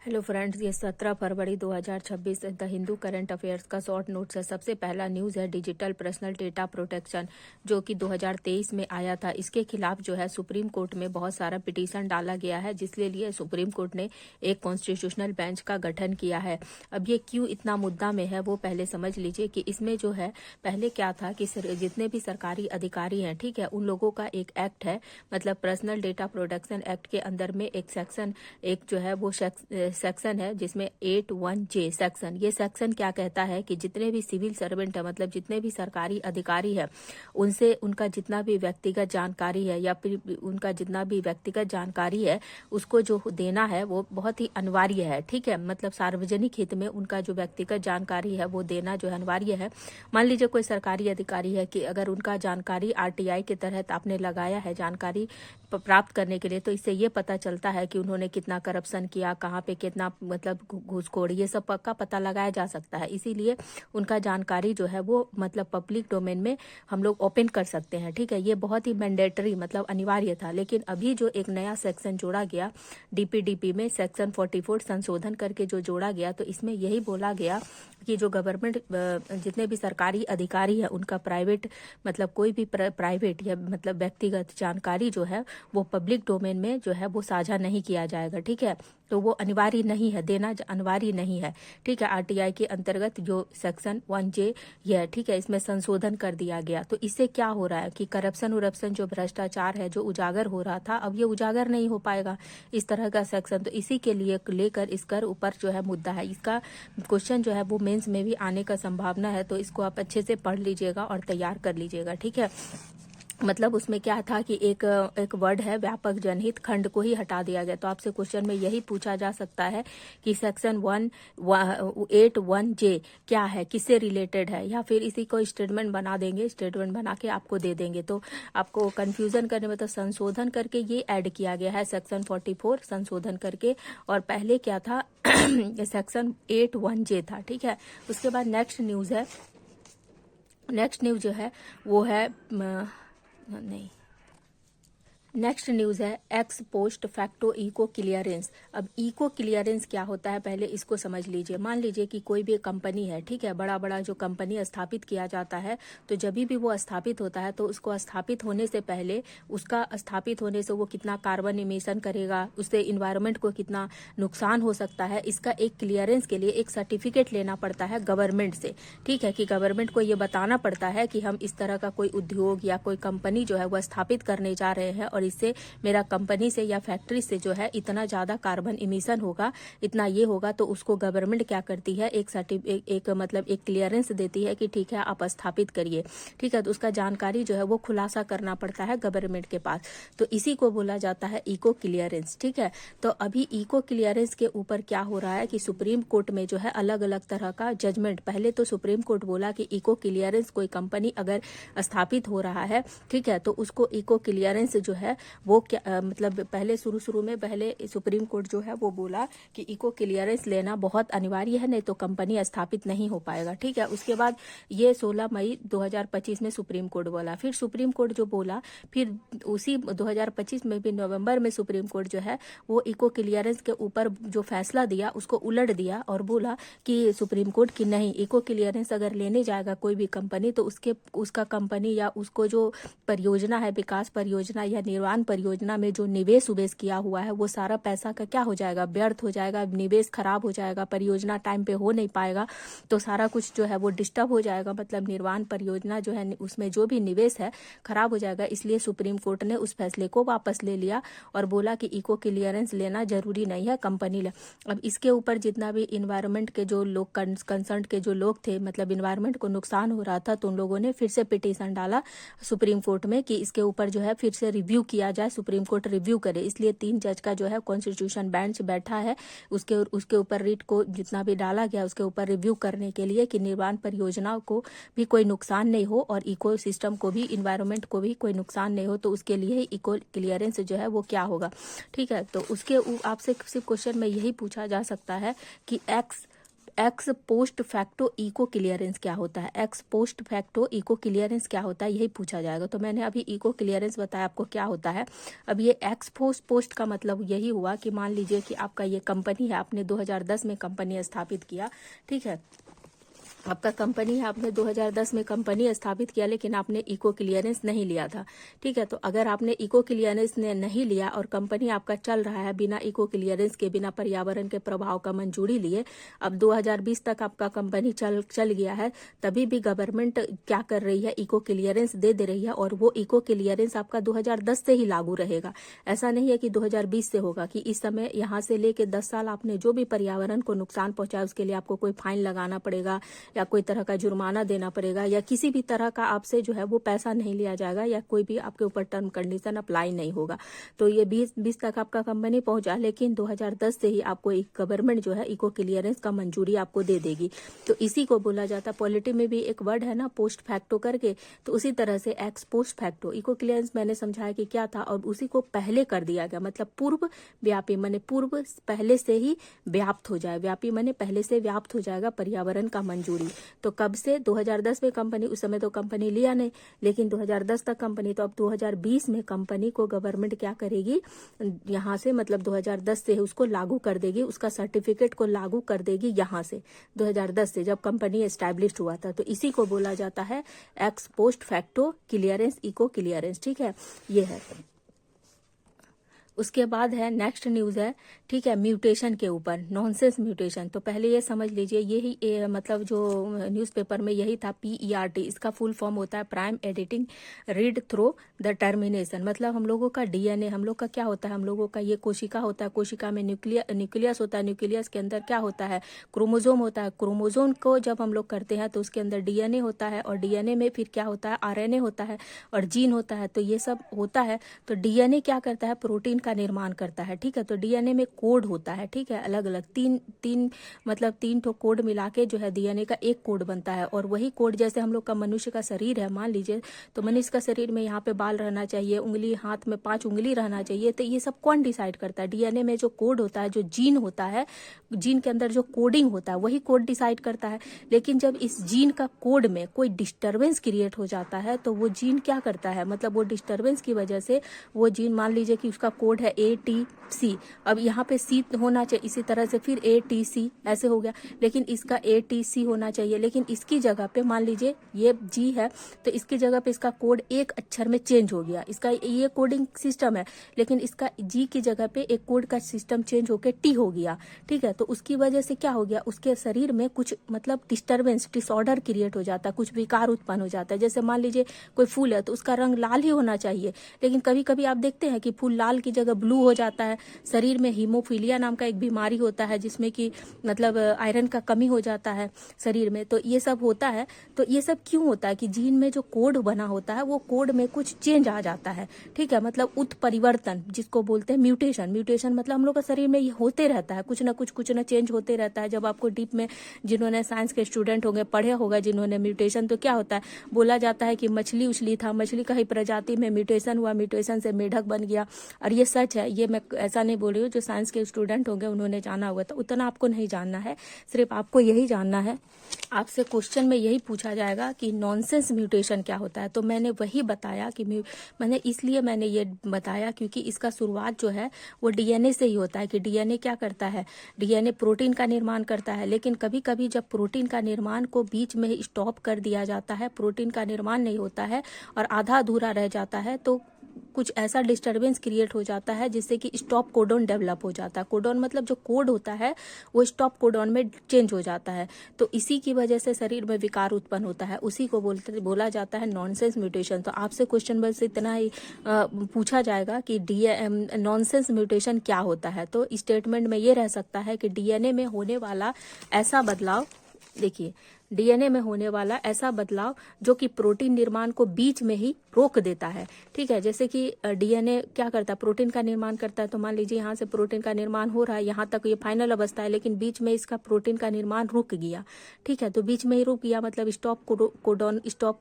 Hello friends, ये 17 फरवरी 2026 the Hindu current affairs का short notes है। सबसे पहला न्यूज़ है डिजिटल पर्सनल डेटा प्रोटेक्शन, जो कि 2023 में आया था। इसके खिलाफ जो है सुप्रीम कोर्ट में बहुत सारा पिटीशन डाला गया है, जिसके लिए सुप्रीम कोर्ट ने एक कॉन्स्टिट्यूशनल बेंच का गठन किया है। अब ये क्यों इतना मुद्दा में है वो पहले समझ लीजिए कि इसमें जो है पहले क्या था कि जितने भी सरकारी अधिकारी हैं, ठीक है, उन लोगों का एक एक्ट है, मतलब पर्सनल डेटा प्रोटेक्शन एक्ट के अंदर में एक सेक्शन, एक जो है वो सेक्शन है जिसमें 81J सेक्शन। ये सेक्शन क्या कहता है कि जितने भी सिविल सर्वेंट है, मतलब जितने भी सरकारी अधिकारी है, उनसे उनका जितना भी व्यक्तिगत जानकारी है या फिर उनका जितना भी व्यक्तिगत जानकारी है उसको जो देना है वो बहुत ही अनिवार्य है। ठीक है, मतलब सार्वजनिक हित में उनका जो व्यक्तिगत जानकारी है वो देना जो है अनिवार्य है। मान लीजिए कोई सरकारी अधिकारी है कि अगर उनका जानकारी RTI के तहत आपने लगाया है जानकारी प्राप्त करने के लिए, तो इससे ये पता चलता है कि उन्होंने कितना करप्शन किया, कहाँ पे कितना मतलब घूसखोरी, ये सब का पता लगाया जा सकता है। इसीलिए उनका जानकारी जो है वो मतलब पब्लिक डोमेन में हम लोग ओपन कर सकते हैं। ठीक है, ये बहुत ही मैंडेटरी मतलब अनिवार्य था। लेकिन अभी जो एक नया सेक्शन जोड़ा गया DPDP में, सेक्शन 44 संशोधन करके जो जोड़ा गया, तो इसमें यही बोला गया कि जो गवर्नमेंट जितने भी सरकारी अधिकारी है उनका प्राइवेट मतलब कोई भी प्राइवेट या मतलब व्यक्तिगत जानकारी जो है वो पब्लिक डोमेन में जो है वो साझा नहीं किया जाएगा। ठीक है, तो वो अनिवार्य नहीं है, देना अनिवार्य नहीं है। ठीक है, RTI के अंतर्गत जो सेक्शन 1J ये है, ठीक है, इसमें संशोधन कर दिया गया। तो इससे क्या हो रहा है कि करप्शन जो भ्रष्टाचार है जो उजागर हो रहा था, अब ये उजागर नहीं हो पाएगा इस तरह का सेक्शन। तो इसी के लिए लेकर इसका ऊपर जो है मुद्दा है। इसका क्वेश्चन जो है वो मेंस में भी आने का संभावना है, तो इसको आप अच्छे से पढ़ लीजिएगा और तैयार कर लीजिएगा। ठीक है, मतलब उसमें क्या था कि एक वर्ड है व्यापक जनहित, खंड को ही हटा दिया गया। तो आपसे क्वेश्चन में यही पूछा जा सकता है कि सेक्शन 81J क्या है, किससे रिलेटेड है, या फिर इसी को स्टेटमेंट बना देंगे, स्टेटमेंट बना के आपको दे देंगे। तो आपको कंफ्यूजन करने में तो संशोधन करके ये ऐड किया गया है सेक्शन 44 संशोधन करके, और पहले क्या था सेक्शन 81J था। ठीक है, उसके बाद नेक्स्ट न्यूज़ जो है वो है नहीं, नेक्स्ट न्यूज़ है ex post facto eco clearance. अब इको क्लियरेंस क्या होता है पहले इसको समझ लीजिए। मान लीजिए कि कोई भी कंपनी है, ठीक है, बड़ा बड़ा जो कंपनी स्थापित किया जाता है, तो जब भी वो स्थापित होता है तो उसको स्थापित होने से पहले, उसका स्थापित होने से वो कितना कार्बन इमिशन करेगा, उससे इन्वायरमेंट को कितना नुकसान हो सकता है, इसका एक क्लियरेंस के लिए एक सर्टिफिकेट लेना पड़ता है गवर्नमेंट से। ठीक है, कि गवर्नमेंट को ये बताना पड़ता है कि हम इस तरह का कोई उद्योग या कोई कंपनी जो है वो स्थापित करने जा रहे हैं, और इससे मेरा कंपनी से या फैक्ट्री से जो है इतना ज़्यादा कार्बन इमिशन होगा, इतना ये होगा। तो उसको गवर्नमेंट क्या करती है, एक मतलब एक क्लियरेंस देती है कि ठीक है आप स्थापित करिए। ठीक है, तो उसका जानकारी जो है वो खुलासा करना पड़ता है गवर्नमेंट के पास। तो इसी को बोला जाता है इको क्लियरेंस। ठीक है, तो अभी इको क्लियरेंस के ऊपर क्या हो रहा है कि सुप्रीम कोर्ट में जो है अलग अलग तरह का जजमेंट, पहले तो सुप्रीम कोर्ट बोला कि इको क्लियरेंस कोई कंपनी अगर स्थापित हो रहा है, ठीक है, तो उसको इको क्लियरेंस जो है वो क्या मतलब पहले शुरू में पहले सुप्रीम कोर्ट जो है वो बोला कि इको क्लियरेंस लेना बहुत अनिवार्य है, नहीं तो कंपनी स्थापित नहीं हो पाएगा। ठीक है, उसके बाद ये 16 मई 2025 में सुप्रीम कोर्ट बोला। फिर सुप्रीम कोर्ट जो बोला, फिर उसी 2025 में भी नवंबर में सुप्रीम कोर्ट जो है वो इको क्लियरेंस के ऊपर जो फैसला दिया उसको उलट दिया और बोला कि सुप्रीम कोर्ट की नहीं, इको क्लियरेंस अगर लेने जाएगा कोई भी कंपनी तो उसका कंपनी या उसको जो परियोजना है, विकास परियोजना या निर्माण परियोजना में जो निवेश किया हुआ है वो सारा पैसा का क्या हो जाएगा, व्यर्थ हो जाएगा, निवेश खराब हो जाएगा, परियोजना टाइम पे हो नहीं पाएगा, तो सारा कुछ जो है वो डिस्टर्ब हो जाएगा, मतलब निर्माण परियोजना जो है उसमें जो भी निवेश है खराब हो जाएगा। इसलिए सुप्रीम कोर्ट ने उस फैसले को वापस ले लिया और बोला कि इको क्लियरेंस लेना जरूरी नहीं है कंपनी ले। अब इसके ऊपर जितना भी इन्वायरमेंट के जो लोग कंसर्न के जो लोग थे, मतलब इन्वायरमेंट को नुकसान हो रहा था, तो उन लोगों ने फिर से पिटीशन डाला सुप्रीम कोर्ट में कि इसके ऊपर जो है फिर से रिव्यू किया जाए, सुप्रीम कोर्ट रिव्यू करे। इसलिए 3 जज का जो है कॉन्स्टिट्यूशन बेंच बैठा है, उसके ऊपर रीट को जितना भी डाला गया उसके ऊपर रिव्यू करने के लिए कि निर्माण परियोजनाओं को भी कोई नुकसान नहीं हो और इको सिस्टम को भी, इन्वायरमेंट को भी कोई नुकसान नहीं हो, तो उसके लिए ही इको क्लियरेंस जो है वो क्या होगा। ठीक है, तो उसके आपसे सिर्फ क्वेश्चन में यही पूछा जा सकता है कि ex post facto eco clearance क्या होता है, ex post facto eco clearance क्या होता है, यही पूछा जाएगा। तो मैंने अभी इको क्लियरेंस बताया आपको क्या होता है। अब ये एक्स पोस्ट का मतलब यही हुआ कि मान लीजिए कि आपका ये कंपनी है, आपने 2010 में कंपनी स्थापित किया, ठीक है, आपका कंपनी है, आपने 2010 में कंपनी स्थापित किया, लेकिन आपने इको क्लियरेंस नहीं लिया था, ठीक है। तो अगर आपने इको क्लियरेंस ने नहीं लिया और कंपनी आपका चल रहा है बिना इको क्लियरेंस के, बिना पर्यावरण के प्रभाव का मंजूरी लिए, अब 2020 तक आपका कंपनी चल गया है, तभी भी गवर्नमेंट क्या कर रही है, इको क्लियरेंस दे रही है, और वो इको क्लियरेंस आपका 2010 से ही लागू रहेगा। ऐसा नहीं है कि 2020 से होगा, कि इस समय यहाँ से लेके 10 साल आपने जो भी पर्यावरण को नुकसान पहुंचाया उसके लिए आपको कोई फाइन लगाना पड़ेगा, या कोई तरह का जुर्माना देना पड़ेगा, या किसी भी तरह का आपसे जो है वो पैसा नहीं लिया जाएगा, या कोई भी आपके ऊपर टर्म कंडीशन अप्लाई नहीं होगा। तो ये 20 तक आपका कंपनी पहुंचा, लेकिन 2010 से ही आपको एक गवर्नमेंट जो है इको क्लियरेंस का मंजूरी आपको दे देगी। तो इसी को बोला जाता है, पॉलिटी में भी एक वर्ड है ना पोस्ट फैक्टो करके, तो उसी तरह से ex post facto eco clearance मैंने समझाया कि क्या था, और उसी को पहले कर दिया गया, मतलब पूर्व व्यापी माने पूर्व पहले से ही व्याप्त हो जाए, व्यापी माने पहले से व्याप्त हो जाएगा पर्यावरण का मंजूरी। तो कब से, 2010 में कंपनी, उस समय तो कंपनी लिया नहीं, लेकिन 2010 तक कंपनी, तो अब 2020 में कंपनी को गवर्नमेंट क्या करेगी, यहाँ से मतलब 2010 से उसको लागू कर देगी, उसका सर्टिफिकेट को लागू कर देगी यहाँ से, 2010 से जब कंपनी एस्टैब्लिश्ड हुआ था। तो इसी को बोला जाता है ex post facto clearance, eco clearance, ठीक है, ये है। उसके बाद है नेक्स्ट न्यूज़ है, ठीक है, म्यूटेशन के ऊपर, नॉनसेंस म्यूटेशन। तो पहले ये समझ लीजिए, यही मतलब जो न्यूज़पेपर में यही था, PERT, इसका फुल फॉर्म होता है prime editing read through the termination. मतलब हम लोगों का DNA, हम लोग का क्या होता है, हम लोगों का ये कोशिका होता है, कोशिका में न्यूक्लियस होता है, न्यूक्लियस के अंदर क्या होता है, क्रोमोजोम होता है, क्रोमोजोम को जब हम लोग करते हैं तो उसके अंदर DNA होता है, और DNA में फिर क्या होता है, RNA होता है, और जीन होता है। तो ये सब होता है। तो DNA क्या करता है, प्रोटीन का निर्माण करता है, ठीक है। तो DNA में कोड होता है, ठीक है, अलग अलग तीन ठो कोड मिला के जो है DNA का एक कोड बनता है। और वही कोड, जैसे हम लोग का मनुष्य का शरीर है, मान लीजिए, तो मनुष्य का शरीर में यहाँ पे बाल रहना चाहिए, उंगली, हाथ में 5 उंगली रहना चाहिए। तो ये सब कौन डिसाइड करता है, DNA में जो कोड होता है, जो जीन होता है, जीन के अंदर जो कोडिंग होता है, वही कोड डिसाइड करता है। लेकिन जब इस जीन का कोड में कोई डिस्टर्बेंस क्रिएट हो जाता है, तो वो जीन क्या करता है, मतलब वो डिस्टर्बेंस की वजह से वो जीन, मान लीजिए कि उसका कोड है ATC, अब यहाँ पे C होना चाहिए, इसी तरह से फिर ATC ऐसे हो गया, लेकिन इसका ATC होना चाहिए, लेकिन इसकी जगह पे मान लीजिए ये G है, तो इसकी जगह पे इसका कोड एक अक्षर में चेंज हो गया, इसका ये कोडिंग सिस्टम है, लेकिन इसका G की जगह पे एक कोड का सिस्टम चेंज होकर T हो गया, ठीक है। तो उसकी वजह से क्या हो गया, उसके शरीर में कुछ मतलब डिस्टर्बेंस, डिसऑर्डर क्रिएट हो जाता है, कुछ विकार उत्पन्न हो जाता है। जैसे मान लीजिए कोई फूल है, तो उसका रंग लाल ही होना चाहिए, लेकिन कभी कभी आप देखते हैं कि फूल लाल की जगह ब्लू हो जाता है। शरीर में हीमोफीलिया नाम का एक बीमारी होता है, जिसमें कि मतलब आयरन का कमी हो जाता है शरीर में। तो ये सब होता है। तो ये सब क्यों होता है कि जीन में जो कोड बना होता है, वो कोड में कुछ चेंज आ जाता है, ठीक है, मतलब उत्परिवर्तन जिसको बोलते हैं म्यूटेशन। म्यूटेशन मतलब हम लोग का शरीर में ये होते रहता है, कुछ ना चेंज होते रहता है। जब आपको डीप में, जिन्होंने साइंस के स्टूडेंट होंगे, पढ़े होगा जिन्होंने, म्यूटेशन तो क्या होता है, बोला जाता है कि मछली उछली था, मछली का ही प्रजाति में म्यूटेशन हुआ, म्यूटेशन से मेढक बन गया। और ये सच है, ये मैं ऐसा नहीं बोल रही हूँ, जो साइंस के स्टूडेंट होंगे उन्होंने जाना होगा। तो उतना आपको नहीं जानना है, सिर्फ आपको यही जानना है, आपसे क्वेश्चन में यही पूछा जाएगा कि नॉनसेंस म्यूटेशन क्या होता है। तो मैंने वही बताया कि मैंने ये बताया क्योंकि इसका शुरुआत जो है वो DNA से ही होता है। कि DNA क्या करता है, DNA प्रोटीन का निर्माण करता है, लेकिन कभी कभी जब प्रोटीन का निर्माण को बीच में ही स्टॉप कर दिया जाता है, प्रोटीन का निर्माण नहीं होता है और आधा अधूरा रह जाता है, तो कुछ ऐसा डिस्टर्बेंस क्रिएट हो जाता है जिससे कि स्टॉप कोडॉन डेवलप हो जाता है। कोडॉन मतलब जो कोड होता है वो स्टॉप कोडॉन में चेंज हो जाता है। तो इसी की वजह से शरीर में विकार उत्पन्न होता है, उसी को बोला जाता है नॉनसेंस म्यूटेशन। तो आपसे क्वेश्चन बस इतना ही पूछा जाएगा कि नॉनसेंस म्यूटेशन क्या होता है। तो स्टेटमेंट में ये रह सकता है कि DNA में होने वाला ऐसा बदलाव, देखिए डीएनए में होने वाला ऐसा बदलाव जो कि प्रोटीन निर्माण को बीच में ही रोक देता है। ठीक है, जैसे कि डीएनए क्या करता है, प्रोटीन का निर्माण करता है। तो मान लीजिए यहाँ से प्रोटीन का निर्माण हो रहा है, यहाँ तक ये फाइनल अवस्था है, लेकिन बीच में इसका प्रोटीन का निर्माण रुक गया। ठीक है, तो बीच में ही रुक गया मतलब स्टॉप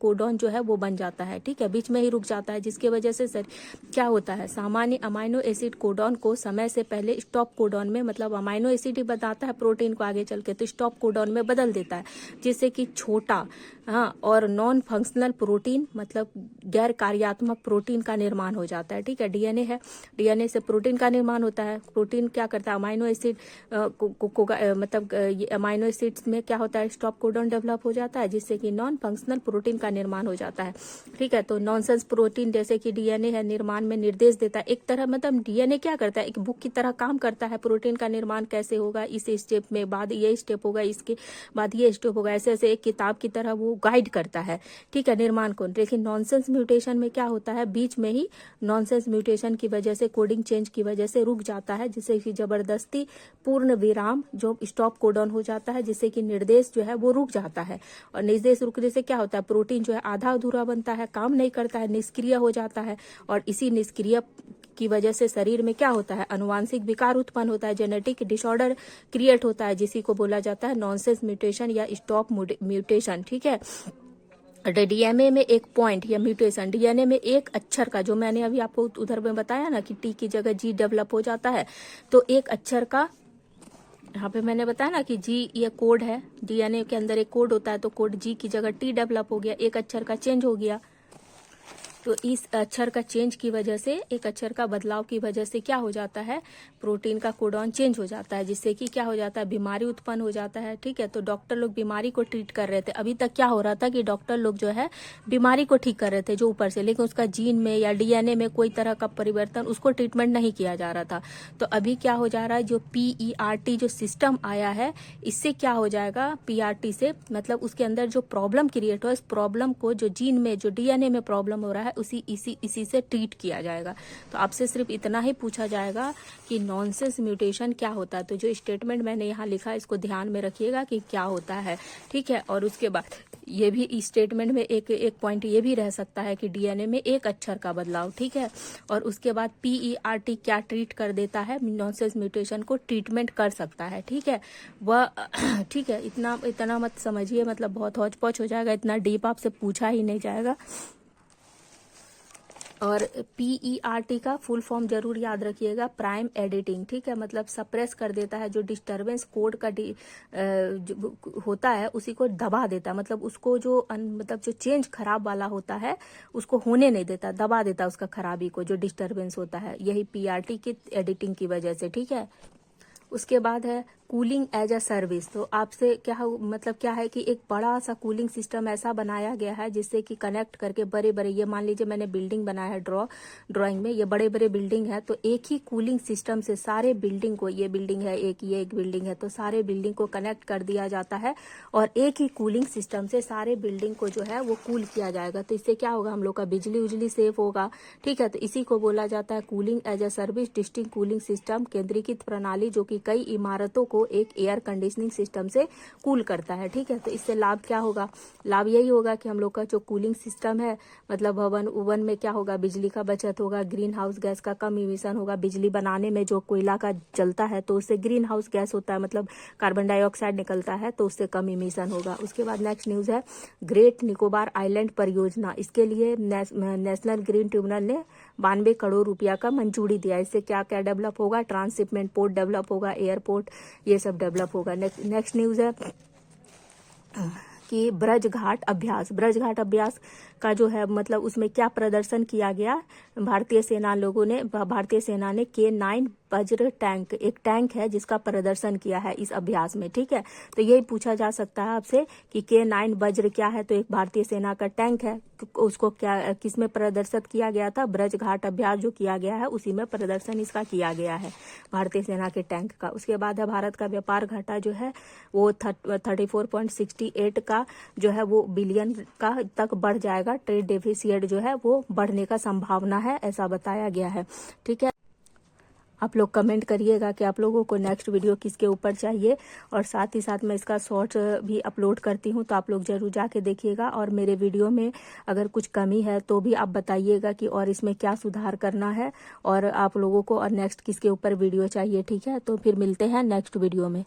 कोडॉन जो है वो बन जाता है। ठीक है, बीच में ही रुक जाता है, जिसकी वजह से सर क्या होता है, सामान्य अमाइनो एसिड कोडॉन को समय से पहले स्टॉप कोडॉन में, मतलब अमाइनो एसिड ही बताता है प्रोटीन को आगे चल के, तो स्टॉप कोडॉन में बदल देता है, जिससे कि छोटा और नॉन फंक्शनल प्रोटीन मतलब गैर कार्यात्मक प्रोटीन का निर्माण हो जाता है। ठीक है, डीएनए है, डीएनए से प्रोटीन का निर्माण होता है। प्रोटीन क्या करता है, अमाइनो एसिड मतलब अमाइनो एसिड्स में क्या होता है, स्टॉप कोडॉन डेवलप हो जाता है, जिससे कि नॉन फंक्शनल प्रोटीन का निर्माण हो जाता है। ठीक है, तो नॉनसेंस प्रोटीन जैसे कि डीएनए है निर्माण में निर्देश देता है। एक तरह मतलब डीएनए क्या करता है, एक बुक की तरह काम करता है। प्रोटीन का निर्माण कैसे होगा, इस स्टेप में बाद ये स्टेप होगा, इसके बाद ये स्टेप होगा, ऐसे ऐसे एक किताब की तरह वो गाइड करता है। ठीक है, निर्माण को। लेकिन नॉनसेंस म्यूटेशन में क्या होता है, बीच में ही नॉनसेंस म्यूटेशन की वजह से, कोडिंग चेंज की वजह से रुक जाता है, जिससे कि जबरदस्ती पूर्ण विराम जो स्टॉप कोडॉन हो जाता है, जिससे कि निर्देश जो है वो रुक जाता है। और निर्देश रुकने से क्या होता है, प्रोटीन जो है आधा अधूरा बनता है, काम नहीं करता है, निष्क्रिय हो जाता है। और इसी निष्क्रिय की वजह से शरीर में क्या होता है, अनुवांशिक विकार उत्पन्न होता है, जेनेटिक डिसऑर्डर क्रिएट होता है, जिसी को बोला जाता है नॉनसेंस म्यूटेशन या स्टॉप म्यूटेशन। ठीक है, डीएनए में एक पॉइंट या म्यूटेशन, डीएनए में एक अक्षर का, जो मैंने अभी आपको उधर में बताया ना कि टी की जगह जी डेवलप हो जाता है, तो एक अक्षर का, यहाँ पे मैंने बताया ना कि जी ये कोड है, डीएनए के अंदर एक कोड होता है, तो कोड जी की जगह टी डेवलप हो गया, एक अक्षर का चेंज हो गया। तो इस अक्षर का चेंज की वजह से, एक अक्षर का बदलाव की वजह से क्या हो जाता है, प्रोटीन का कोडॉन चेंज हो जाता है, जिससे कि क्या हो जाता है, बीमारी उत्पन्न हो जाता है। ठीक है, तो डॉक्टर लोग बीमारी को ट्रीट कर रहे थे। अभी तक क्या हो रहा था कि डॉक्टर लोग जो है बीमारी को ठीक कर रहे थे जो ऊपर से, लेकिन उसका जीन में या डीएनए में कोई तरह का परिवर्तन, उसको ट्रीटमेंट नहीं किया जा रहा था। तो अभी क्या हो जा रहा है, जो PERT जो सिस्टम आया है, इससे क्या हो जाएगा, PRT से मतलब उसके अंदर जो प्रॉब्लम क्रिएट हो, इस प्रॉब्लम को जो जीन में, जो डीएनए में प्रॉब्लम हो रहा है, इसी से ट्रीट किया जाएगा। तो आपसे सिर्फ इतना ही पूछा जाएगा कि नॉनसेंस म्यूटेशन क्या होता है। तो जो स्टेटमेंट मैंने यहाँ लिखा है इसको ध्यान में रखिएगा कि क्या होता है। ठीक है, और उसके बाद ये भी इस स्टेटमेंट में एक पॉइंट ये भी रह सकता है कि डीएनए में एक अक्षर का बदलाव। ठीक है, और उसके बाद PERT क्या ट्रीट कर देता है, नॉनसेंस म्यूटेशन को ट्रीटमेंट कर सकता है। ठीक है, वह ठीक है, इतना मत समझिए, मतलब बहुत हौच पौच हो जाएगा, इतना डीप आपसे पूछा ही नहीं जाएगा। और PERT का फुल फॉर्म जरूर याद रखिएगा, प्राइम एडिटिंग। ठीक है, मतलब सप्रेस कर देता है, जो डिस्टरबेंस कोड का होता है उसी को दबा देता है, मतलब उसको जो मतलब जो चेंज खराब वाला होता है उसको होने नहीं देता, दबा देता उसका खराबी को, जो डिस्टरबेंस होता है, यही PRT की एडिटिंग की वजह से। ठीक है, उसके बाद है कूलिंग एज अ सर्विस। तो आपसे क्या मतलब क्या है कि एक बड़ा सा कूलिंग सिस्टम ऐसा बनाया गया है जिससे कि कनेक्ट करके बड़े बड़े, ये मान लीजिए मैंने बिल्डिंग बनाया है ड्राइंग में, ये बड़े बड़े बिल्डिंग है, तो एक ही कूलिंग सिस्टम से सारे बिल्डिंग को, ये बिल्डिंग है एक, ये एक बिल्डिंग है, तो सारे बिल्डिंग को कनेक्ट कर दिया जाता है और एक ही कूलिंग सिस्टम से सारे बिल्डिंग को जो है वो कूल किया जाएगा। तो इससे क्या होगा, हम लोग का बिजली उजली सेफ होगा। ठीक है, तो इसी को बोला जाता है cooling as a service, distinct cooling system, केंद्रीकृत प्रणाली जो कि कई इमारतों को एक एयर कंडीशनिंग सिस्टम से कूल करता है। ठीक है, तो इससे लाभ क्या होगा, लाभ यही होगा कि हम लोग का जो कूलिंग सिस्टम है, मतलब भवन में क्या होगा, बिजली का बचत होगा, ग्रीन हाउस गैस का कम इमिशन होगा। बिजली बनाने में जो कोयला का जलता है तो उससे ग्रीन हाउस गैस होता है, मतलब कार्बन डाइऑक्साइड निकलता है, तो उससे कम इमिशन होगा। उसके बाद नेक्स्ट न्यूज है ग्रेट निकोबार आइलैंड परियोजना। इसके लिए नेशनल ग्रीन ट्रिब्यूनल ने 92 करोड़ रुपया का मंजूरी दिया। इससे क्या क्या डेवलप होगा, ट्रांसशिपमेंट पोर्ट डेवलप होगा, एयरपोर्ट, ये सब डेवलप होगा। नेक्स्ट न्यूज है कि ब्रज घाट अभ्यास का जो है मतलब उसमें क्या प्रदर्शन किया गया, भारतीय सेना ने K9 वज्र टैंक, एक टैंक है जिसका प्रदर्शन किया है इस अभ्यास में। ठीक है, तो यही पूछा जा सकता है आपसे कि K9 वज्र क्या है, तो एक भारतीय सेना का टैंक है, उसको क्या किसमें प्रदर्शित किया गया था, ब्रज घाट अभ्यास जो किया गया है उसी में प्रदर्शन इसका किया गया है, भारतीय सेना के टैंक का। उसके बाद है भारत का व्यापार घाटा जो है वो 34.68 का जो है वो बिलियन का तक बढ़ जाएगा, ट्रेड डेफिसिट जो है वो बढ़ने का संभावना है, ऐसा बताया गया है। ठीक है, आप लोग कमेंट करिएगा कि आप लोगों को नेक्स्ट वीडियो किसके ऊपर चाहिए, और साथ ही साथ मैं इसका शॉर्ट भी अपलोड करती हूँ, तो आप लोग जरूर जाके देखिएगा। और मेरे वीडियो में अगर कुछ कमी है तो भी आप बताइएगा कि और इसमें क्या सुधार करना है, और आप लोगों को और नेक्स्ट किसके ऊपर वीडियो चाहिए। ठीक है, तो फिर मिलते हैं नेक्स्ट वीडियो में।